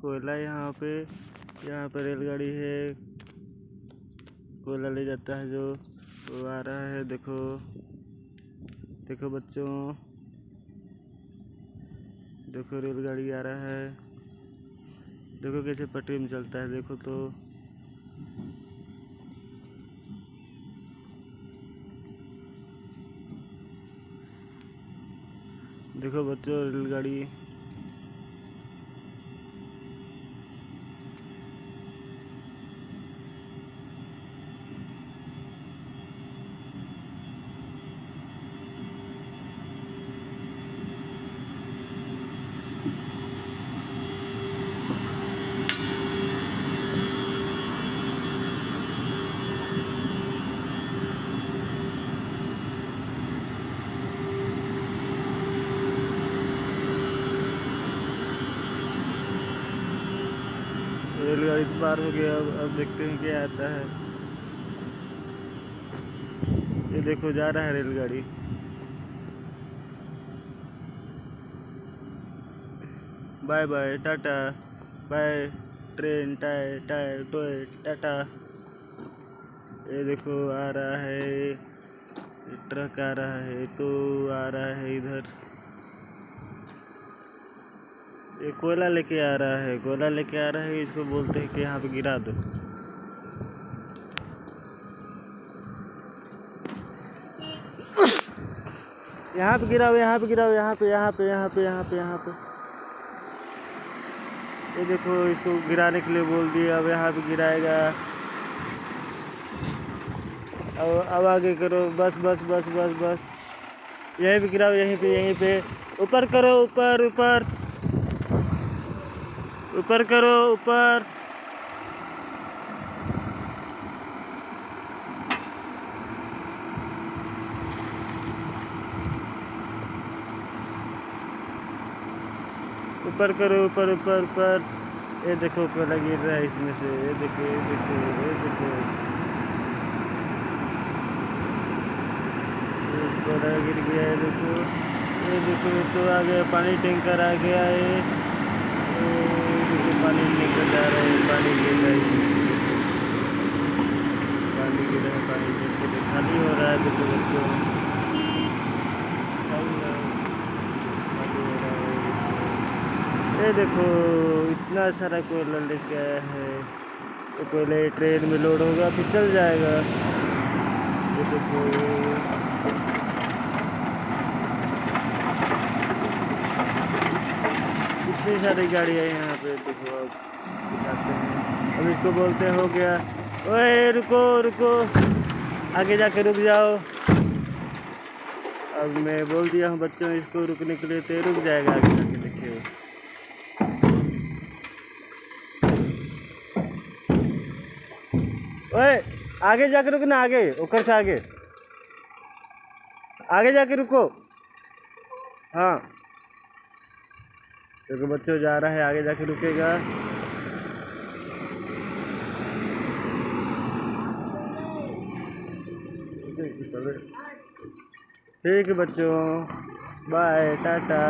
कोयला यहाँ पे रेलगाड़ी है, कोयला ले जाता है जो वो आ रहा है। देखो देखो बच्चों, देखो रेलगाड़ी आ रहा है। देखो कैसे पटरी में चलता है, देखो तो। देखो बच्चों रेलगाड़ी। रेलगाड़ी तो पार हो गया। अब देखते हैं क्या आता है। ये देखो जा रहा है रेलगाड़ी। Bye bye tata, bye train, टाय टाय टोय टाटा। ये देखो आ रहा है, ट्रक आ रहा है, तो आ रहा है इधर। ये कोयला लेके आ रहा है, कोयला लेके आ रहा है। इसको बोलते हैं कि यहाँ पे गिरा दो। यहाँ पे गिराओ, यहाँ पे गिराओ, यहाँ पे यहाँ पे यहाँ पे यहाँ पे यहाँ पे। ये देखो इसको गिराने के लिए बोल दिए। अब यहाँ पे गिराएगा। अब आगे करो, बस बस बस बस बस। यहीं पे गिराओ, यहीं पे ऊपर करो, ऊपर ऊपर ऊपर करो, ऊपर। ऊपर करो, ऊपर ऊपर ऊपर। ये देखो कोयला गिर रहा है इसमें से। ये देखो ये देखो ये देखो, कोयला गिर गया है। देखो ये देखो, ये तो आ गया पानी, टैंकर आ गया है। देखो पानी निकल जा रहा है, पानी गिर रहा है, पानी गिर रहा है, पानी गिर के खाली हो रहा है। देखो बच्चों, ये देखो इतना सारा कोयला लेके आया है। तो कोयला ट्रेन में लोड होगा फिर चल जाएगा। ये देखो इतनी सारी गाड़ियाँ यहाँ पे। देखो अब दिखाते हैं। अब इसको बोलते हो गया। ओए रुको रुको, आगे जाके रुक जाओ। अब मैं बोल दिया हूँ बच्चों इसको रुकने के लिए, तो रुक जाएगा आगे जाके। देखिए ओए, आगे जाके रुकना, आगे ऊपर से आगे आगे जाके रुको। हाँ देखो बच्चों जा रहा है, आगे जाके रुकेगा। ठीक है बच्चों, बाय टाटा।